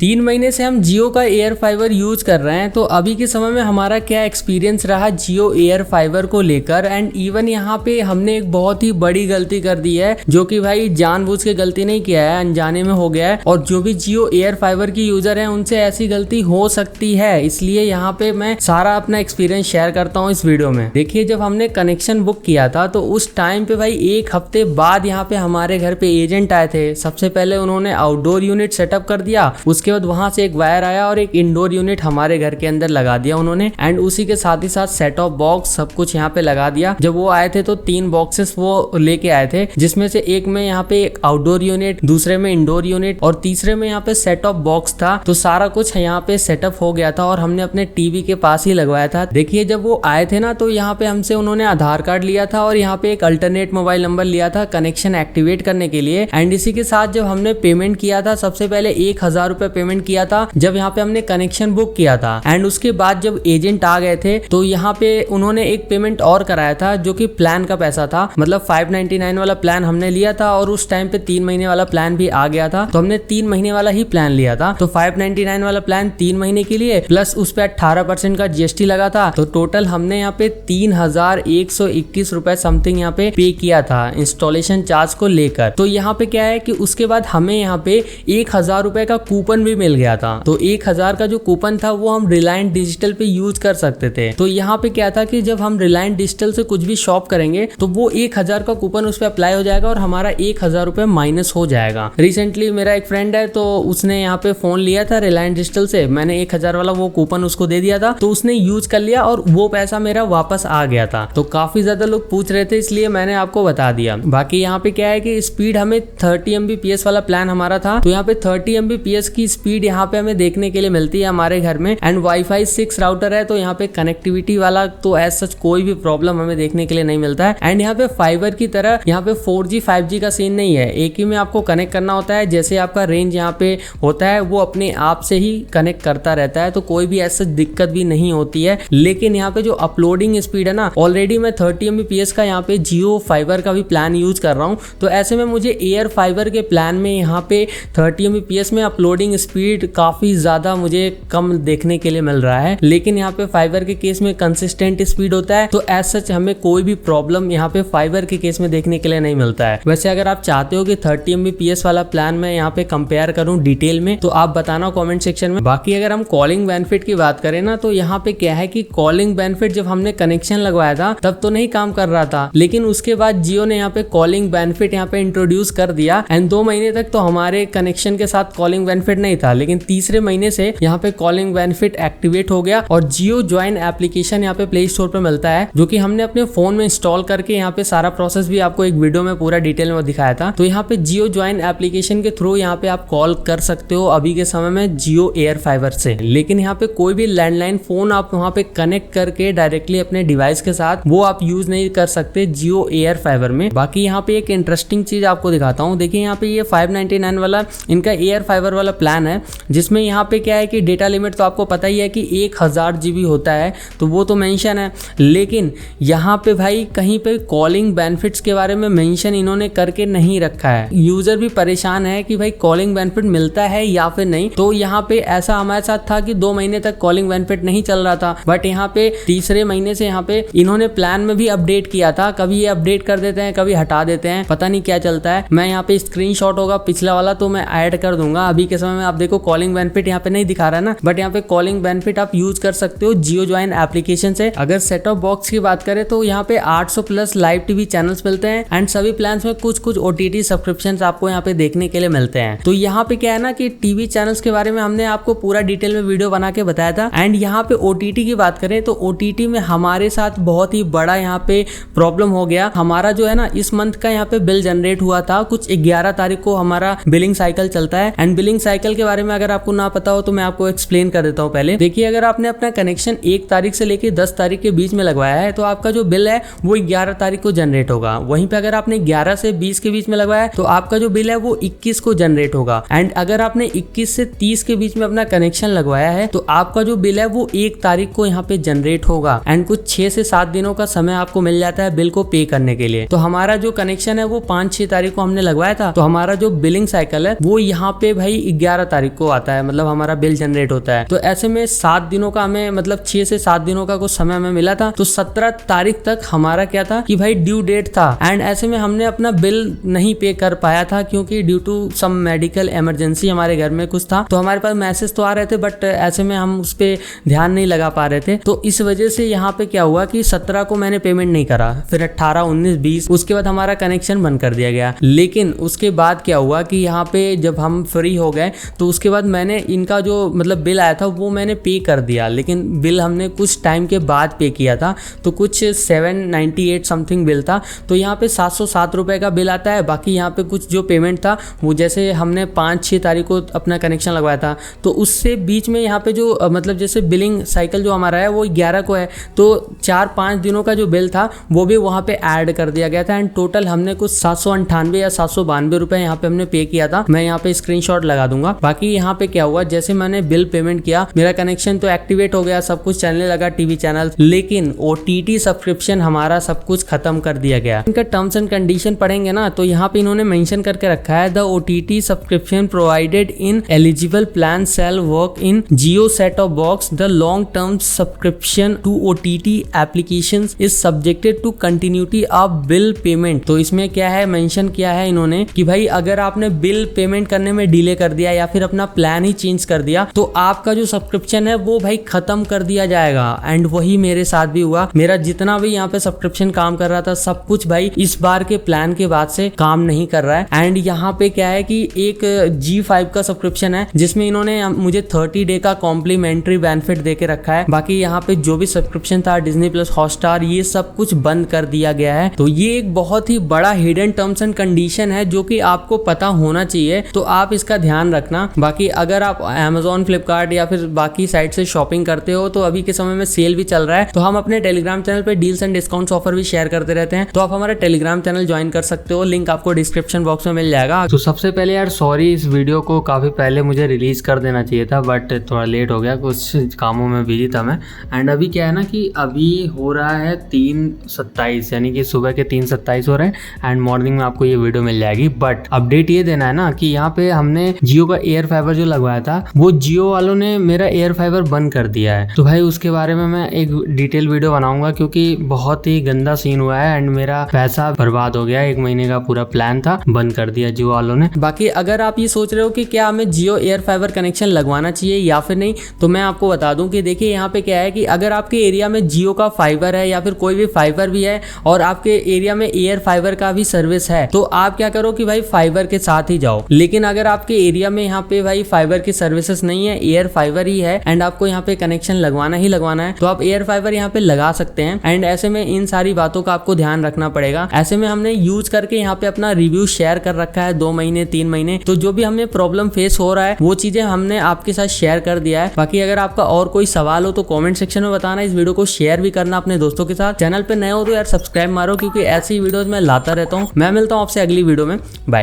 3 महीने से हम जियो का एयर फाइबर यूज कर रहे हैं। तो अभी के समय में हमारा क्या एक्सपीरियंस रहा जियो एयर फाइबर को लेकर, एंड इवन यहाँ पे हमने एक बहुत ही बड़ी गलती कर दी है, जो कि भाई जानबूझ के गलती नहीं किया है, अनजाने में हो गया है। और जो भी जियो एयर फाइबर की यूजर हैं उनसे ऐसी गलती हो सकती है, इसलिए यहाँ पे मैं सारा अपना एक्सपीरियंस शेयर करता हूँ इस वीडियो में। देखिए, जब हमने कनेक्शन बुक किया था तो उस टाइम पे भाई 1 हफ्ते बाद यहाँ पे हमारे घर पे एजेंट आए थे। सबसे पहले उन्होंने आउटडोर यूनिट सेटअप कर दिया, उसके बाद वहां से एक वायर आया और एक इंडोर यूनिट हमारे घर के अंदर लगा दिया उन्होंने, एंड उसी के साथ ही साथ सेट ऑफ बॉक्स सब कुछ यहाँ पे लगा दिया। जब वो आए थे तो 3 बॉक्सेस वो लेके आए थे, जिसमें से एक में यहाँ पे एक आउटडोर यूनिट, दूसरे में इंडोर यूनिट और तीसरे में यहाँ पे सेट ऑफ बॉक्स था। तो सारा कुछ यहाँ पे सेटअप हो गया था और हमने अपने टीवी के पास ही लगवाया था। देखिए, जब वो आए थे ना तो यहाँ पे हमसे उन्होंने आधार कार्ड लिया था और यहाँ पे एक अल्टरनेट मोबाइल नंबर लिया था कनेक्शन एक्टिवेट करने के लिए। एंड इसी के साथ जब हमने पेमेंट किया था, सबसे पहले 1000 रुपए पेमेंट किया था जब यहाँ पे हमने कनेक्शन बुक किया था। एंड उसके बाद जब एजेंट आ गए थे तो यहाँ पे उन्होंने एक पेमेंट और कराया था, जो कि प्लान का पैसा था। मतलब 599 वाला प्लान हमने लिया था और उस टाइम पे 3 महीने वाला प्लान भी आ गया था, तो हमने 3 महीने वाला ही प्लान लिया था। तो 599 वाला प्लान 3 महीने के लिए प्लस उस पे 18% का जीएसटी लगा था। तो टोटल हमने यहाँ पे 3121 रुपए समथिंग यहाँ पे पे किया था इंस्टॉलेशन चार्ज को लेकर। तो यहाँ पे क्या है कि उसके बाद हमें यहाँ पे 1000 रुपए का कूपन भी मिल गया था। तो 1000 का जो कूपन था वो हम रिलायंस डिजिटल पे यूज कर सकते थे। तो यहाँ पे क्या था कि जब हम रिलायंस डिजिटल से कुछ भी शॉप करेंगे तो वो 1000 का कूपन उस पर अप्लाई हो जाएगा और हमारा 1000 रुपए माइनस हो जाएगा। रिसेंटली मेरा एक फ्रेंड है, तो उसने यहाँ पे फोन लिया था रिलायंस डिजिटल से, मैंने 1000 वाला वो कूपन उसको दे दिया था, तो उसने यूज कर लिया और वो पैसा मेरा वापस आ गया था। तो काफी ज्यादा लोग पूछ रहे थे, इसलिए मैंने आपको बता दिया। बाकी यहाँ पे क्या है कि स्पीड हमें 30 MBPS वाला प्लान हमारा था, तो यहाँ पे 30 MBPS की स्पीड यहाँ पे हमें देखने के लिए मिलती है हमारे घर में। एंड वाईफाई 6 राउटर है, तो यहाँ पे कनेक्टिविटी वाला तो एज सच कोई भी प्रॉब्लम हमें देखने के लिए नहीं मिलता है। एंड यहाँ पे फाइबर की तरह यहाँ पे 4G 5G का सीन नहीं है, एक ही में आपको कनेक्ट करना होता है। जैसे आपका रेंज यहाँ पे होता है वो अपने आप से ही कनेक्ट करता रहता है, तो कोई भी ऐसा दिक्कत भी नहीं होती है। लेकिन यहाँ पे जो अपलोडिंग स्पीड है ना, ऑलरेडी मैं 30 MBPS का यहाँ पे जियो फाइबर का भी प्लान यूज कर रहा हूँ, तो ऐसे में मुझे एयर फाइबर के प्लान में यहाँ पे 30 MBPS में अपलोडिंग स्पीड काफी ज्यादा मुझे कम देखने के लिए मिल रहा है। लेकिन यहाँ पे फाइबर के केस में कंसिस्टेंट स्पीड होता है, तो एज सच हमें कोई भी प्रॉब्लम यहाँ पे फाइबर के केस में देखने के लिए नहीं मिलता है। वैसे अगर आप चाहते हो कि 30 MBPS वाला प्लान मैं यहाँ पे कंपेयर करूँ डिटेल में, तो आप बताना कमेंट सेक्शन में। बाकी अगर हम कॉलिंग बेनिफिट की बात करें ना, तो यहाँ पे क्या है कि कॉलिंग बेनिफिट जब हमने कनेक्शन लगवाया था तब तो नहीं काम कर रहा था, लेकिन उसके बाद जियो ने यहाँ पे कॉलिंग बेनिफिट यहाँ पे इंट्रोड्यूस कर दिया। एंड 2 महीने तक तो हमारे कनेक्शन के साथ कॉलिंग बेनिफिट नहीं था, लेकिन तीसरे महीने से यहाँ पे कॉलिंग बेनिफिट एक्टिवेट हो गया और जियो ज्वाइन एप्लीकेशन यहाँ पे प्ले स्टोर पे मिलता है, जो कि हमने अपने फोन में इंस्टॉल करके यहाँ पे सारा प्रोसेस भी आपको एक वीडियो में पूरा डिटेल में दिखाया था। तो यहाँ पे जियो ज्वाइन एप्लीकेशन के थ्रू यहाँ पे आप कॉल कर सकते हो अभी के समय में जियो एयर फाइबर से। लेकिन यहाँ पे कोई भी लैंडलाइन फोन आप वहाँ पे कनेक्ट करके डायरेक्टली अपने डिवाइस के साथ वो आप यूज नहीं कर सकते जियो एयर फाइबर में। बाकी यहाँ पे एक इंटरेस्टिंग चीज आपको दिखाता हूँ। देखिए, यहाँ पे ये 599 वाला इनका एयर फाइबर वाला प्लान है, जिसमें यहाँ पे क्या है कि डेटा लिमिट तो आपको पता ही है कि 1000 GB होता है, तो वो तो मेंशन है। लेकिन यहाँ पे भाई कहीं पे कॉलिंग बेनिफिट्स के बारे में मेंशन इन्होंने करके नहीं रखा है। यूजर भी परेशान है कि भाई कॉलिंग बेनिफिट मिलता है या फिर नहीं। तो यहाँ पे ऐसा हमारे साथ था कि 2 महीने तक कॉलिंग बेनिफिट नहीं चल रहा था, बट यहाँ पे तीसरे महीने से यहाँ पे इन्होंने प्लान में भी अपडेट किया था। कभी ये अपडेट कर देते हैं, कभी हटा देते हैं, पता नहीं क्या चलता है। मैं यहाँ पे स्क्रीनशॉट होगा पिछला वाला तो मैं ऐड कर दूंगा। अभी के समय में आप देखो कॉलिंग बेनिफिट यहाँ पे नहीं दिखा रहा है ना, बट यहाँ पे कॉलिंग बेनिफिट आप यूज कर सकते हो जियो ज्वाइन एप्लीकेशन से। अगर सेट ऑफ बॉक्स की बात करें तो यहाँ पे 800 प्लस लाइव टीवी चैनल्स मिलते हैं एंड सभी प्लान्स में कुछ कुछ OTT सब्सक्रिप्शंस आपको यहाँ पे देखने के लिए मिलते हैं। तो यहाँ पे क्या है ना कि टीवी चैनल्स के बारे में हमने आपको पूरा डिटेल में वीडियो बना के बताया था। एंड यहाँ पे OTT की बात करें तो OTT में हमारे साथ बहुत ही बड़ा यहाँ पे प्रॉब्लम हो गया। हमारा जो है ना इस मंथ का यहाँ पे बिल जनरेट हुआ था, कुछ 11 तारीख को हमारा बिलिंग साइकिल चलता है। एंड बिलिंग साइकिल के बारे में अगर आपको ना पता हो तो मैं आपको एक्सप्लेन कर देता हूँ। पहले देखिए, अगर आपने अपना कनेक्शन 1 तारीख से लेके 10 तारीख के बीच में लगवाया है तो आपका जो बिल है वो 11 तारीख को जनरेट होगा। वहीं पे अगर आपने 11 से 20 के बीच में लगवाया है तो आपका जो बिल है वो 21 को जनरेट होगा। एंड अगर आपने 21 से 30 के बीच में अपना कनेक्शन लगवाया है तो आपका जो बिल है वो 1 तारीख को यहाँ पे जनरेट होगा। एंड कुछ 6 से 7 दिनों का समय आपको मिल जाता है बिल को पे करने के लिए। तो हमारा जो कनेक्शन है वो 5-6 तारीख को हमने लगवाया था, तो हमारा जो बिलिंग साइकिल है वो यहाँ पे भाई 11 तारीख को आता है, मतलब हमारा बिल जनरेट होता है। तो ऐसे में 7 दिनों का हमें मतलब 6 से 7 दिनों का कुछ समय हमें मिला था। तो 17 तारीख तक हमारा क्या था कि भाई ड्यू डेट था, एंड ऐसे में हमने अपना बिल नहीं पे कर पाया था क्योंकि due to some medical emergency हमारे घर में कुछ था। तो हमारे पास मैसेज तो आ रहे थे बट ऐसे में हम उस पर ध्यान नहीं लगा पा रहे थे। तो इस वजह से यहाँ पे क्या हुआ कि 17 को मैंने पेमेंट नहीं करा, फिर 18, 19, 20 उसके बाद हमारा कनेक्शन बंद कर दिया गया। लेकिन उसके बाद क्या हुआ कि यहाँ पे जब हम फ्री हो गए तो उसके बाद मैंने इनका जो मतलब बिल आया था वो मैंने पे कर दिया, लेकिन बिल हमने कुछ टाइम के बाद पे किया था। तो कुछ 798 समथिंग बिल था। तो यहाँ पे 707 रुपए का बिल आता है। बाकी यहाँ पे कुछ जो पेमेंट था वो जैसे हमने 5-6 तारीख को अपना कनेक्शन लगवाया था, तो उससे बीच में यहाँ पे जो मतलब जैसे बिलिंग साइकिल जो हमारा है वो 11 को है, तो 4-5 दिनों का जो बिल था वो भी वहाँ पे ऐड कर दिया गया था। एंड टोटल हमने कुछ 798 या 792 रुपए यहाँ पे हमने पे किया था। मैं यहाँ पे स्क्रीनशॉट लगा दूंगा। बाकी यहाँ पे क्या हुआ, जैसे मैंने बिल पेमेंट किया मेरा कनेक्शन तो एक्टिवेट हो गया, सब कुछ चलने लगा टीवी चैनल, लेकिन OTT सब्सक्रिप्शन हमारा सब कुछ खत्म कर दिया गया। इनका टर्म्स एंड कंडीशन पढ़ेंगे ना तो यहाँ पे इन्होंने मेंशन करके रखा है, the OTT subscription provided in eligible plan shall work in Jio set of box, the long term subscription to OTT applications is subjected to continuity of bill payment. तो इसमें क्या है मेंशन किया है इन्होंने कि भाई अगर आपने बिल पेमेंट करने में डिले कर दिया या फिर अपना प्लान ही चेंज कर दिया तो आपका जो सब्सक्रिप्शन है वो भाई खत्म कर दिया जाएगा। एंड वही मेरे साथ भी हुआ, मेरा जितना भी यहाँ पे सब्सक्रिप्शन काम कर रहा था सब कुछ भाई इस बार के प्लान के बाद से काम नहीं कर रहा है। एंड यहाँ पे क्या है कि एक G5 का सब्सक्रिप्शन है जिसमें इन्होंने मुझे 30 डे का कॉम्प्लीमेंट्री बेनिफिट दे के रखा है। बाकी यहाँ पे जो भी सब्सक्रिप्शन था डिज्नी प्लस, हॉटस्टार, ये सब कुछ बंद कर दिया गया है। तो ये एक बहुत ही बड़ा हिडन टर्म्स एंड कंडीशन है जो कि आपको पता होना चाहिए, तो आप इसका ध्यान रखना। बाकी अगर आप Amazon, फ्लिपकार्ट या फिर बाकी साइट से शॉपिंग करते हो तो अभी के समय में सेल भी चल रहा है। तो हम अपने टेलीग्राम चैनल पे डील्स एंड डिस्काउंट्स ऑफर भी शेयर करते रहते हैं, तो आप हमारा टेलीग्राम चैनल ज्वाइन कर सकते हो, लिंक आपको डिस्क्रिप्शन बॉक्स में मिल जाएगा। तो सबसे पहले यार सॉरी, इस वीडियो को काफी पहले मुझे रिलीज कर देना चाहिए था बट थोड़ा लेट हो गया, कुछ कामों में बिजी था मैं। एंड अभी क्या है ना कि अभी हो रहा है 3:27, यानी कि सुबह के 3:27 हो रहे हैं एंड मॉर्निंग में आपको ये वीडियो मिल जाएगी। बट अपडेट ये देना है ना कि यहाँ पे हमने जियो का एयर फाइबर जो लगवाया था वो जियो वालों ने मेरा एयर फाइबर बंद कर दिया है। तो भाई उसके बारे में मैं एक डिटेल वीडियो बनाऊंगा क्योंकि बहुत ही गंदा सीन हुआ है एंड मेरा पैसा बर्बाद हो गया। 1 महीने का पूरा प्लान था, बंद कर दिया जियो वालों ने। बाकी अगर आप ये सोच रहे हो कि क्या हमें जियो एयर फाइबर कनेक्शन लगवाना चाहिए या फिर नहीं, तो मैं आपको बता दूं कि देखिए यहाँ पे क्या है कि अगर आपके एरिया में जियो का फाइबर है या फिर कोई भी फाइबर भी है और आपके एरिया में एयर फाइबर का भी सर्विस है तो आप क्या करो कि भाई फाइबर के साथ ही जाओ। लेकिन अगर आपके एरिया में यहाँ पे भाई फाइबर की सर्विसेज नहीं है, एयर फाइबर ही है एंड आपको यहाँ पे कनेक्शन लगवाना ही लगवाना है तो आप एयर फाइबर यहाँ पे लगा सकते हैं। एंड ऐसे में इन सारी बातों का आपको ध्यान रखना पड़ेगा। ऐसे में हमने यूज करके यहाँ पे अपना रिव्यू शेयर कर रखा है 2 महीने 3 महीने, तो जो भी हमें प्रॉब्लम फेस हो रहा है वो चीजें हमने आपके साथ शेयर कर दिया है। बाकी अगर आपका और कोई सवाल हो तो कमेंट सेक्शन में बताना, इस वीडियो को शेयर भी करना अपने दोस्तों के साथ। चैनल पे नए हो तो यार सब्सक्राइब मारो क्योंकि ऐसी वीडियोस मैं लाता रहता हूँ। मैं मिलता हूँ आपसे अगली वीडियो में, बाय।